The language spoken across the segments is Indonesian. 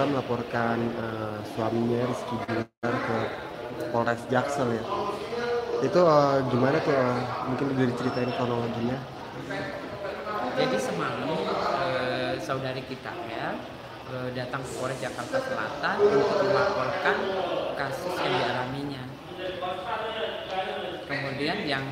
melaporkan suaminya Rizky Bilar ke Polres Jaksel ya. Itu gimana tuh? Mungkin bisa diceritain kronologinya. Jadi semalam saudari kita ya datang ke Polres Jakarta Selatan untuk melaporkan kasus yang dialaminya. Kemudian yang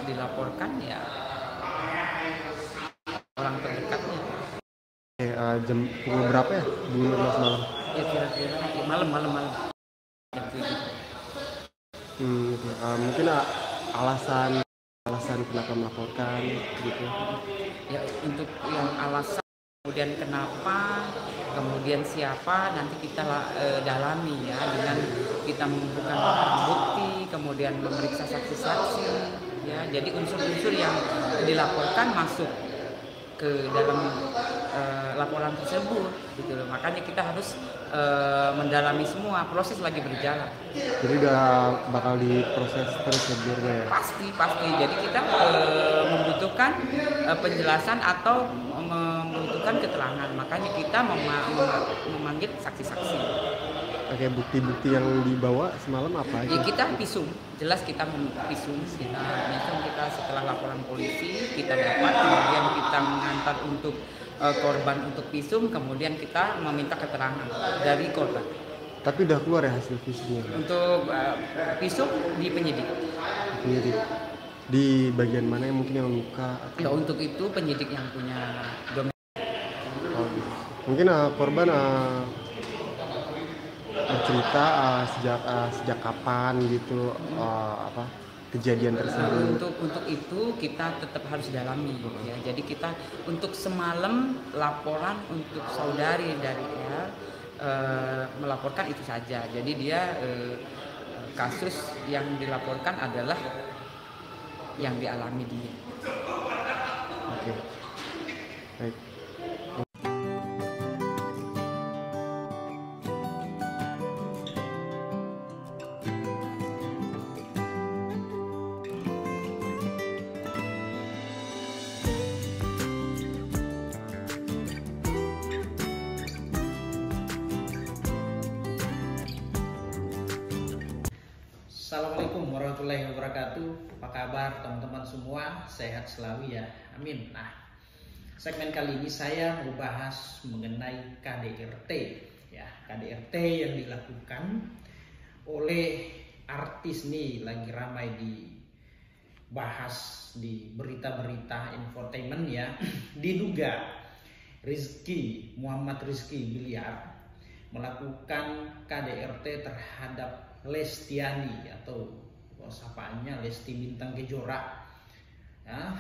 dilaporkan ya orang terdekatnya. Jam pukul berapa ya? 12 malam. Ya kira-kira malam. Jam 7. Mungkin alasan kenapa melaporkan gitu. Ya untuk yang alasan kemudian kenapa, kemudian siapa nanti kita dalami ya dengan kita mengumpulkan barang bukti, kemudian memeriksa saksi-saksi ya. Jadi unsur-unsur yang dilaporkan masuk ke dalam laporan tersebut gitu loh. Makanya kita harus mendalami semua, proses lagi berjalan. Jadi udah bakal diproses terus ya? Pasti. Jadi kita membutuhkan penjelasan atau membutuhkan keterangan. Makanya kita memanggil saksi-saksi. Oke, bukti-bukti yang dibawa semalam apa aja? Ya kita visum, jelas kita visum. Kita setelah laporan polisi kita dapat, kemudian kita mengantar untuk korban untuk visum, kemudian kita meminta keterangan dari korban. Tapi udah keluar ya hasil visumnya? Untuk visum di penyidik. Di bagian mana yang mungkin yang luka? Ya untuk itu penyidik yang punya domain. Mungkin korban bercerita sejak kapan gitu kejadian tersebut. Untuk itu kita tetap harus dalami ya. Jadi kita untuk semalam laporan untuk saudari dari melaporkan itu saja. Jadi dia kasus yang dilaporkan adalah yang dialami dia. Oke. Baik. Assalamualaikum warahmatullahi wabarakatuh. Apa kabar teman-teman semua? Sehat selalu ya, amin. Nah, segmen kali ini saya mau bahas mengenai KDRT ya. KDRT yang dilakukan oleh artis nih, lagi ramai dibahas di berita-berita infotainment ya. Diduga Muhammad Rizky Bilar melakukan KDRT terhadap Lestiani atau sapaannya Lesti Bintang Kejora ya.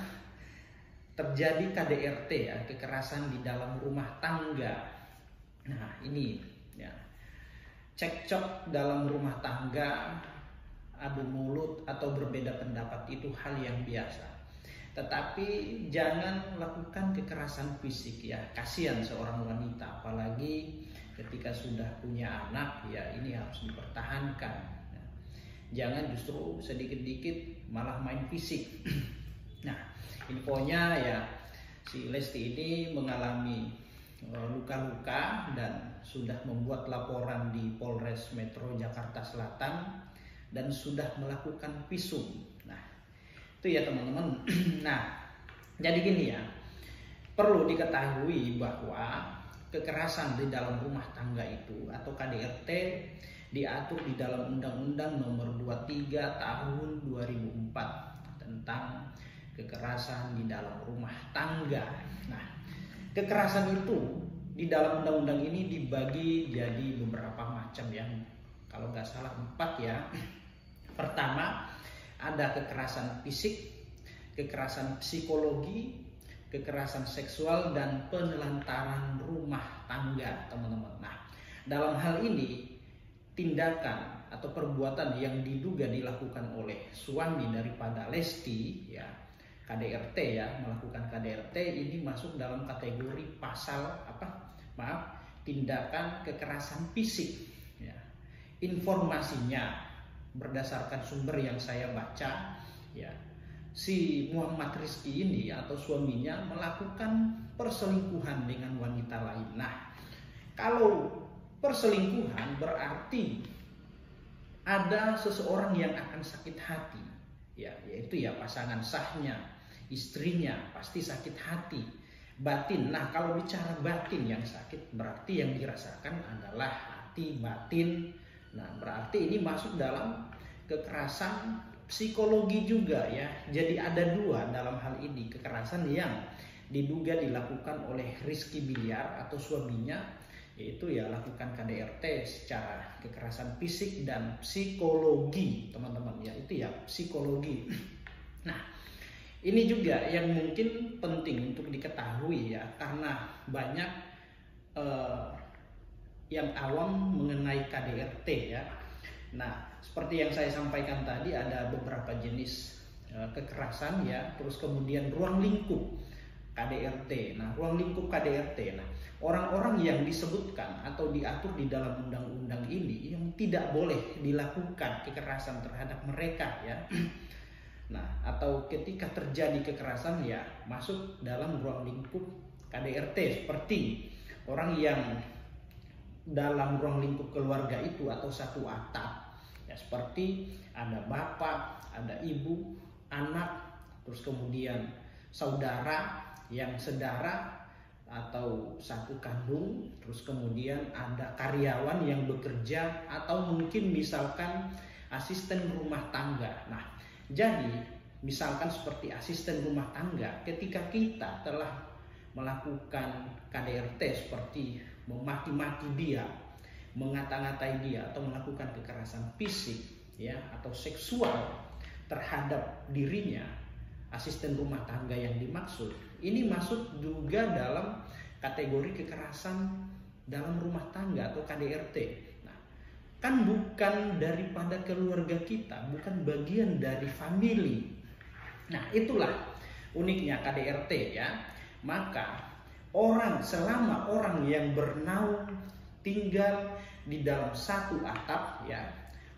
Terjadi KDRT ya, kekerasan di dalam rumah tangga. Nah ini ya, cekcok dalam rumah tangga, adu mulut atau berbeda pendapat itu hal yang biasa. Tetapi jangan lakukan kekerasan fisik ya, kasihan seorang wanita, apalagi ketika sudah punya anak ya, ini harus dipertahankan. Jangan justru sedikit-dikit malah main fisik. Nah, infonya ya, si Lesti ini mengalami luka-luka dan sudah membuat laporan di Polres Metro Jakarta Selatan dan sudah melakukan visum. Nah, itu ya teman-teman. Nah, jadi gini ya, perlu diketahui bahwa kekerasan di dalam rumah tangga itu atau KDRT diatur di dalam Undang-Undang Nomor 23 Tahun 2004 tentang kekerasan di dalam rumah tangga. Nah, kekerasan itu di dalam undang-undang ini dibagi jadi beberapa macam ya. Kalau nggak salah 4 ya. Pertama, ada kekerasan fisik, kekerasan psikologi, kekerasan seksual, dan penelantaran rumah tangga, teman-teman. Nah, dalam hal ini tindakan atau perbuatan yang diduga dilakukan oleh suami daripada Lesti ya, KDRT ya, melakukan KDRT ini masuk dalam kategori pasal tindakan kekerasan fisik ya. Informasinya berdasarkan sumber yang saya baca ya, si Muhammad Rizky ini atau suaminya melakukan perselingkuhan dengan wanita Kalau perselingkuhan berarti ada seseorang yang akan sakit hati, ya, yaitu ya pasangan sahnya, istrinya pasti sakit hati, batin. Nah, kalau bicara batin yang sakit berarti yang dirasakan adalah hati batin. Nah, berarti ini masuk dalam kekerasan psikologi juga ya. Jadi ada dua dalam hal ini, kekerasan yang diduga dilakukan oleh Rizky Bilyar atau suaminya, yaitu ya lakukan KDRT secara kekerasan fisik dan psikologi, teman-teman ya, itu ya psikologi. Nah, ini juga yang mungkin penting untuk diketahui ya, karena banyak yang awam mengenai KDRT ya. Nah, seperti yang saya sampaikan tadi, ada beberapa jenis kekerasan ya, terus kemudian ruang lingkup KDRT. Nah, ruang lingkup KDRT. Nah, orang-orang yang disebutkan atau diatur di dalam undang-undang ini yang tidak boleh dilakukan kekerasan terhadap mereka ya. Nah, atau ketika terjadi kekerasan ya masuk dalam ruang lingkup KDRT, seperti orang yang dalam ruang lingkup keluarga itu atau satu atap ya, seperti ada bapak, ada ibu, anak, terus kemudian saudara yang sedara atau satu kandung, terus kemudian ada karyawan yang bekerja atau mungkin misalkan asisten rumah tangga. Nah, jadi misalkan seperti asisten rumah tangga, ketika kita telah melakukan KDRT seperti memaki-maki dia, mengata-ngatai dia, atau melakukan kekerasan fisik ya atau seksual terhadap dirinya, asisten rumah tangga yang dimaksud, ini masuk juga dalam kategori kekerasan dalam rumah tangga atau KDRT. Nah, kan bukan daripada keluarga kita, bukan bagian dari family. Nah, itulah uniknya KDRT ya. Maka selama orang yang bernaung tinggal di dalam satu atap ya,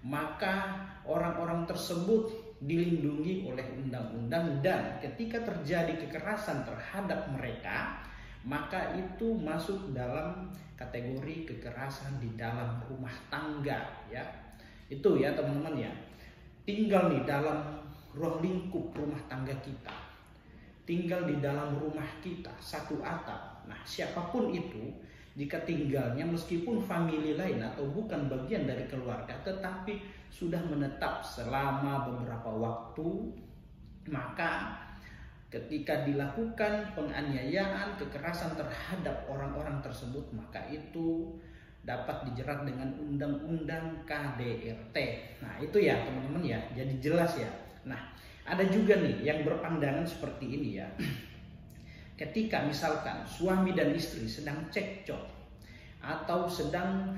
maka orang-orang tersebut dilindungi oleh undang-undang, dan ketika terjadi kekerasan terhadap mereka, maka itu masuk dalam kategori kekerasan di dalam rumah tangga ya. Itu ya teman-teman ya. Tinggal di dalam ruang lingkup rumah tangga kita, tinggal di dalam rumah kita satu atap. Nah, siapapun itu, jika tinggalnya meskipun famili lain atau bukan bagian dari keluarga, tetapi sudah menetap selama beberapa waktu, maka ketika dilakukan penganiayaan, kekerasan terhadap orang-orang tersebut, maka itu dapat dijerat dengan undang-undang KDRT. Nah, itu ya teman-teman ya, jadi jelas ya. Nah, ada juga nih yang berpandangan seperti ini ya. Ketika misalkan suami dan istri sedang cekcok atau sedang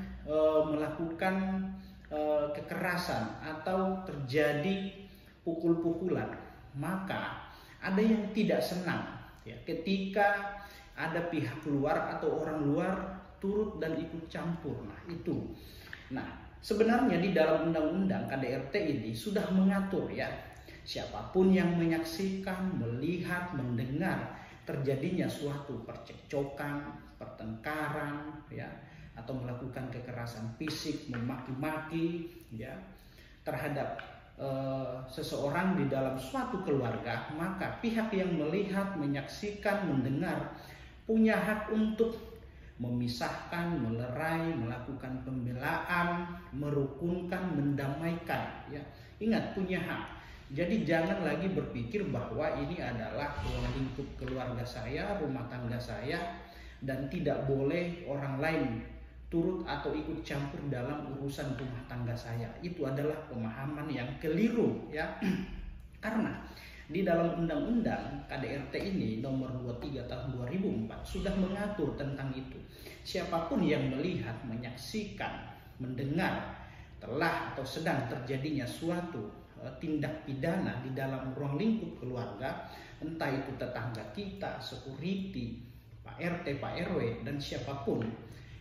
melakukan kekerasan atau terjadi pukul-pukulan, maka ada yang tidak senang ya, ketika ada pihak luar atau orang luar turut dan ikut campur. Nah, itu. Nah, sebenarnya di dalam undang-undang KDRT ini sudah mengatur ya, siapapun yang menyaksikan, melihat, mendengar terjadinya suatu percekcokan, pertengkaran ya, atau melakukan kekerasan fisik, memaki-maki ya terhadap seseorang di dalam suatu keluarga, maka pihak yang melihat, menyaksikan, mendengar punya hak untuk memisahkan, melerai, melakukan pembelaan, merukunkan, mendamaikan ya. Ingat, punya hak. Jadi jangan lagi berpikir bahwa ini adalah ruang lingkup keluarga saya, rumah tangga saya, dan tidak boleh orang lain turut atau ikut campur dalam urusan rumah tangga saya. Itu adalah pemahaman yang keliru ya. Karena di dalam undang-undang KDRT ini nomor 23 tahun 2004 sudah mengatur tentang itu. Siapapun yang melihat, menyaksikan, mendengar telah atau sedang terjadinya suatu tindak pidana di dalam ruang lingkup keluarga, entah itu tetangga kita, security, Pak RT, Pak RW, dan siapapun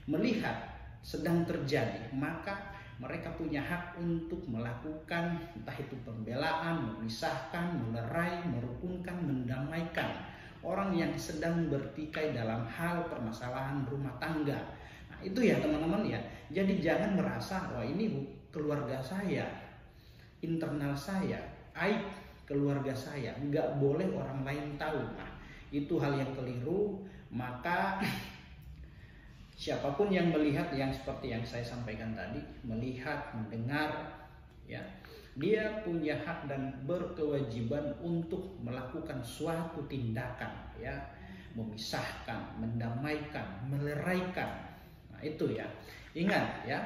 melihat sedang terjadi, maka mereka punya hak untuk melakukan entah itu pembelaan, memisahkan, melerai, merukunkan, mendamaikan orang yang sedang bertikai dalam hal permasalahan rumah tangga. Nah, itu ya teman-teman ya. Jadi jangan merasa wah ini keluarga saya, internal saya, aib keluarga saya, nggak boleh orang lain tahu. Nah, itu hal yang keliru. Maka siapapun yang melihat yang seperti yang saya sampaikan tadi, melihat, mendengar, ya, dia punya hak dan berkewajiban untuk melakukan suatu tindakan, ya, memisahkan, mendamaikan, meleraikan. Nah, itu ya. Ingat ya,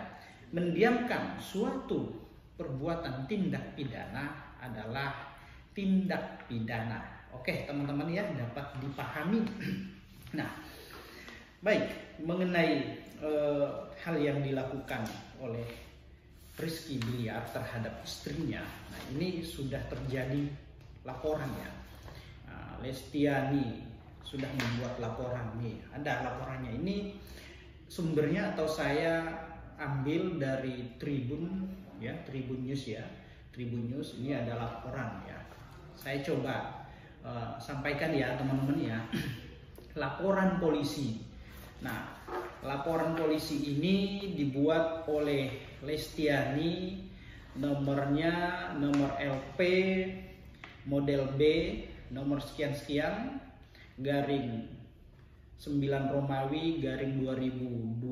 mendiamkan suatu perbuatan tindak pidana adalah tindak pidana. Oke, teman-teman ya, dapat dipahami. Nah, baik, mengenai hal yang dilakukan oleh Rizky Bilyar terhadap istrinya, nah ini sudah terjadi laporan ya. Lestiani sudah membuat laporan nih, ada laporannya. Ini sumbernya atau saya ambil dari Tribun ya, Tribun News ya, Tribun News. Ini ada laporan ya. Saya coba sampaikan ya teman-teman ya. Laporan polisi. Nah, laporan polisi ini dibuat oleh Lestiani, nomornya nomor LP model B nomor sekian-sekian garing 9 Romawi garing 2022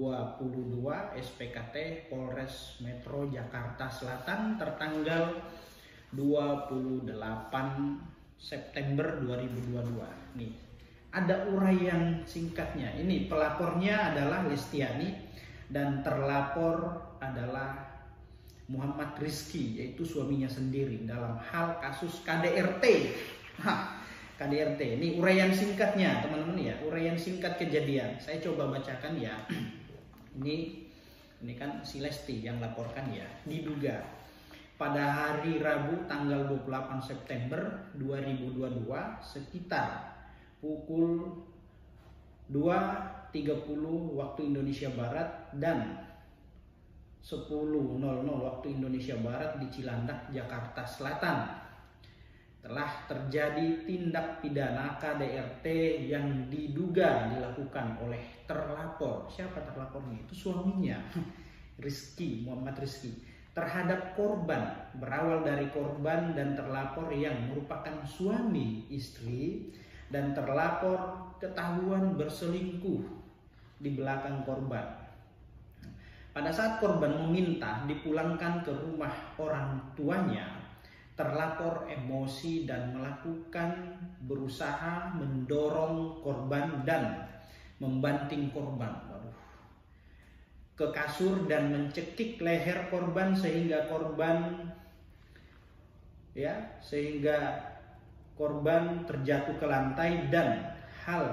SPKT Polres Metro Jakarta Selatan tertanggal 28 September 2022. Nih, ada uraian singkatnya. Ini pelapornya adalah Lestiani dan terlapor adalah Muhammad Rizky, yaitu suaminya sendiri dalam hal kasus KDRT. KDRT. Ini uraian singkatnya, teman-teman ya. Uraian singkat kejadian. Saya coba bacakan ya. Ini kan si Lesti yang laporkan ya. Diduga pada hari Rabu tanggal 28 September 2022 sekitar pukul 2.30 waktu Indonesia Barat dan 10.00 waktu Indonesia Barat di Cilandak, Jakarta Selatan telah terjadi tindak pidana KDRT yang diduga dilakukan oleh terlapor. Siapa terlapornya? Itu suaminya, Rizky, Muhammad Rizky, terhadap korban. Berawal dari korban dan terlapor yang merupakan suami istri, dan terlapor ketahuan berselingkuh di belakang korban. Pada saat korban meminta dipulangkan ke rumah orang tuanya, terlapor emosi dan melakukan berusaha mendorong korban dan membanting korban ke kasur dan mencekik leher korban sehingga korban terjatuh ke lantai, dan hal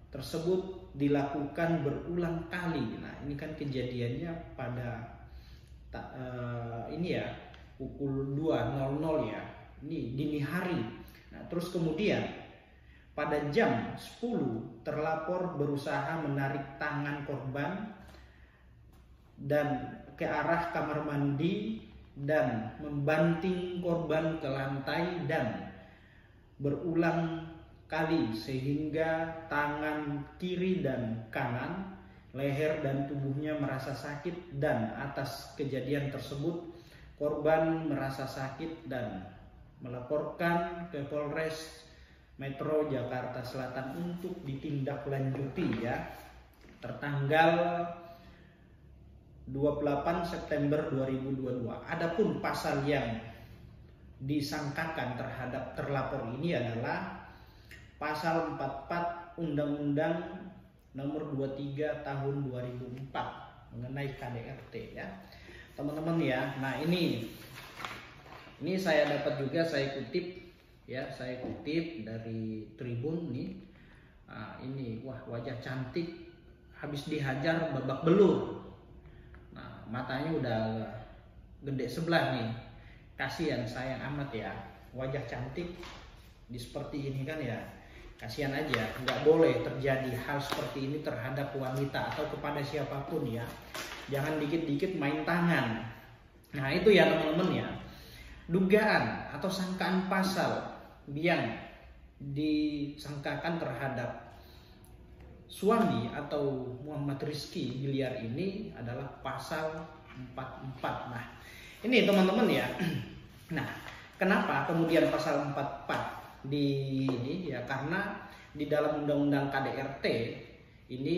tersebut dilakukan berulang kali. Nah, ini kan kejadiannya pada pukul 2.00 ya. Ini dini hari. Nah, terus kemudian pada jam 10 terlapor berusaha menarik tangan korban dan ke arah kamar mandi dan membanting korban ke lantai dan berulang kali sehingga tangan kiri dan kanan, leher dan tubuhnya merasa sakit, dan atas kejadian tersebut korban merasa sakit dan melaporkan ke Polres Metro Jakarta Selatan untuk ditindaklanjuti ya, tertanggal 28 September 2022. Adapun pasal yang disangkakan terhadap terlapor ini adalah pasal 44 Undang-Undang nomor 23 tahun 2004 mengenai KDRT ya, teman-teman ya. Nah, ini saya dapat juga, saya kutip dari Tribun nih. Nah, ini wajah cantik habis dihajar babak belur. Nah, matanya udah gede sebelah nih. Kasihan, sayang amat ya, wajah cantik di seperti ini kan ya, kasihan aja. Nggak boleh terjadi hal seperti ini terhadap wanita atau kepada siapapun ya. Jangan dikit-dikit main tangan. Nah, itu ya teman-teman ya, dugaan atau sangkaan pasal yang disangkakan terhadap suami atau Muhammad Muhammad Rizky Biliar ini adalah pasal 44. Nah, ini teman-teman ya. Nah, kenapa kemudian pasal 44 di ini ya, karena di dalam undang-undang KDRT ini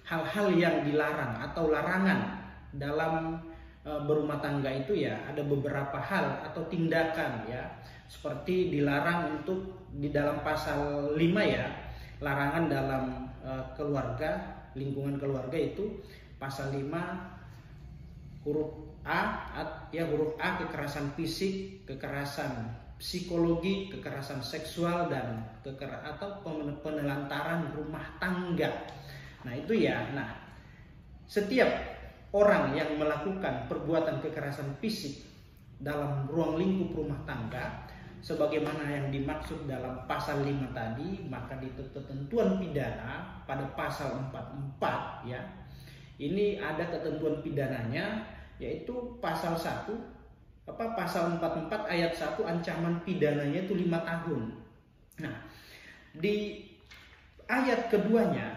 hal-hal yang dilarang atau larangan dalam berumah tangga itu ya ada beberapa hal atau tindakan ya, seperti dilarang untuk di dalam pasal 5 ya, larangan dalam keluarga, lingkungan keluarga itu pasal 5 huruf A ya, huruf A kekerasan fisik, kekerasan psikologi, kekerasan seksual, dan atau penelantaran rumah tangga. Nah itu ya, nah setiap orang yang melakukan perbuatan kekerasan fisik dalam ruang lingkup rumah tangga sebagaimana yang dimaksud dalam pasal 5 tadi, maka di ketentuan pidana pada pasal 44 ya, ini ada ketentuan pidananya, yaitu pasal 1 pasal 44 ayat 1 ancaman pidananya itu 5 tahun. Nah, di ayat keduanya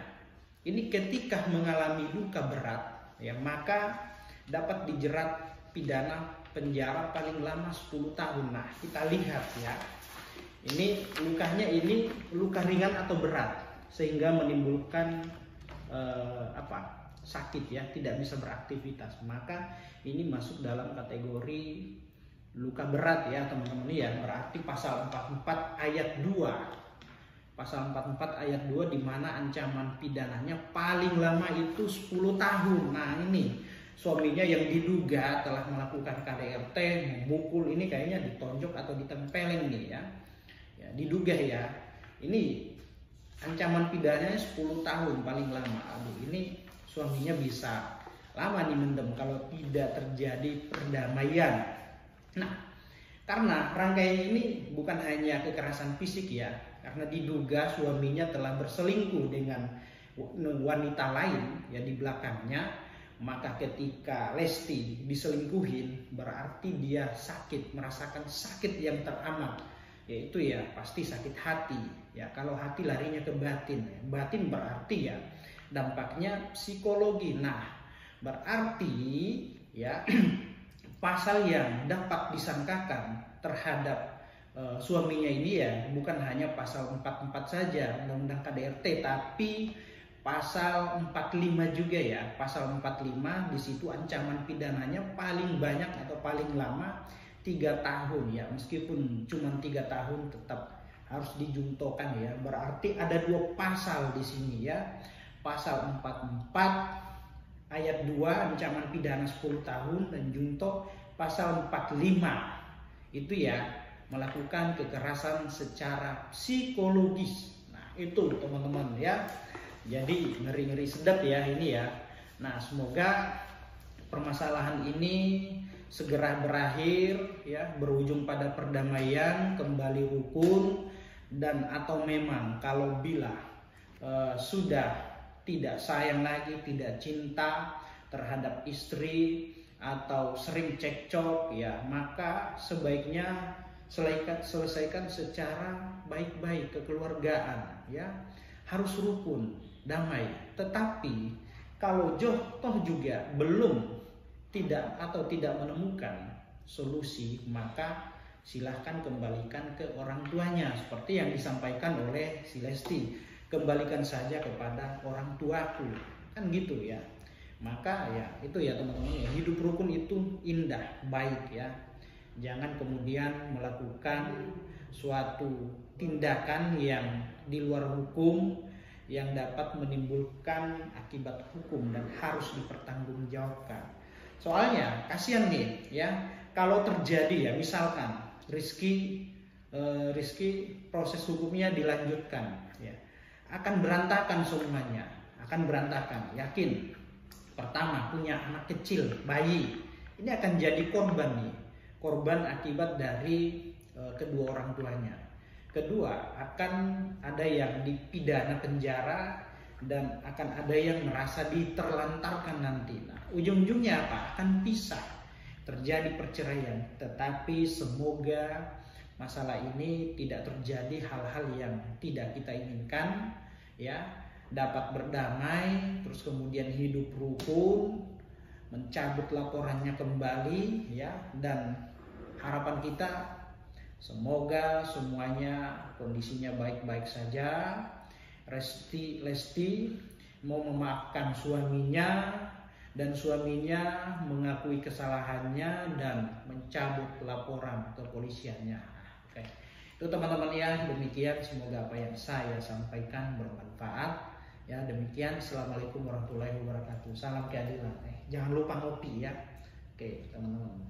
ini ketika mengalami luka berat ya, maka dapat dijerat pidana penjara paling lama 10 tahun. Nah, kita lihat ya. Ini lukanya ini luka ringan atau berat sehingga menimbulkan sakit ya, tidak bisa beraktivitas. Maka ini masuk dalam kategori luka berat ya, teman-teman ya. Berarti pasal 44 ayat 2. Pasal 44 ayat 2 di mana ancaman pidananya paling lama itu 10 tahun. Nah, ini suaminya yang diduga telah melakukan KDRT, memukul, ini kayaknya ditonjok atau ditempelin nih ya. Ya, diduga ya. Ini ancaman pidananya 10 tahun paling lama. Aduh, ini suaminya bisa lama nih mendem kalau tidak terjadi perdamaian. Nah, karena rangkaian ini bukan hanya kekerasan fisik ya, karena diduga suaminya telah berselingkuh dengan wanita lain ya di belakangnya, maka ketika Lesti diselingkuhin berarti dia sakit, merasakan sakit yang teramat, yaitu ya pasti sakit hati ya. Kalau hati larinya ke batin, batin berarti ya dampaknya psikologi. Nah, berarti ya pasal yang dapat disangkakan terhadap suaminya ini ya bukan hanya pasal 44 saja Undang-Undang KDRT, tapi pasal 45 juga ya. Pasal 45 di situ ancaman pidananya paling banyak atau paling lama 3 tahun ya. Meskipun cuma 3 tahun tetap harus dijuntokan ya. Berarti ada 2 pasal di sini ya. Pasal 44 ayat 2 ancaman pidana 10 tahun dan junto pasal 45 itu ya melakukan kekerasan secara psikologis. Nah, itu teman-teman ya. Jadi ngeri-ngeri sedap ya ini ya. Nah, semoga permasalahan ini segera berakhir ya, berujung pada perdamaian, kembali rukun, dan atau memang kalau bila sudah tidak sayang lagi, tidak cinta terhadap istri atau sering cekcok ya, maka sebaiknya selesaikan secara baik-baik, kekeluargaan ya. Harus rukun, damai. Tetapi kalau toh juga belum tidak menemukan solusi, maka silahkan kembalikan ke orang tuanya seperti yang disampaikan oleh si Lesti. Kembalikan saja kepada orang tuaku, kan gitu ya. Maka ya itu ya teman-teman ya, hidup rukun itu indah, baik ya. Jangan kemudian melakukan suatu tindakan yang di luar hukum yang dapat menimbulkan akibat hukum dan harus dipertanggungjawabkan. Soalnya kasihan nih ya, kalau terjadi ya misalkan Rizky proses hukumnya dilanjutkan ya, akan berantakan semuanya, akan berantakan, yakin. Pertama, punya anak kecil, bayi, ini akan jadi korban nih, korban akibat dari kedua orang tuanya. Kedua, akan ada yang dipidana penjara dan akan ada yang merasa diterlantarkan nanti. Nah, ujung-ujungnya apa? Akan pisah, terjadi perceraian. Tetapi semoga masalah ini tidak terjadi hal-hal yang tidak kita inginkan ya, dapat berdamai, terus kemudian hidup rukun, mencabut laporannya kembali ya, dan harapan kita semoga semuanya kondisinya baik-baik saja. Lesti mau memaafkan suaminya dan suaminya mengakui kesalahannya dan mencabut laporan kepolisiannya. Oke. Itu teman-teman ya, demikian semoga apa yang saya sampaikan bermanfaat. Ya, demikian. Assalamualaikum warahmatullahi wabarakatuh. Salam keadilan. Jangan lupa ngopi ya. Oke, teman-teman.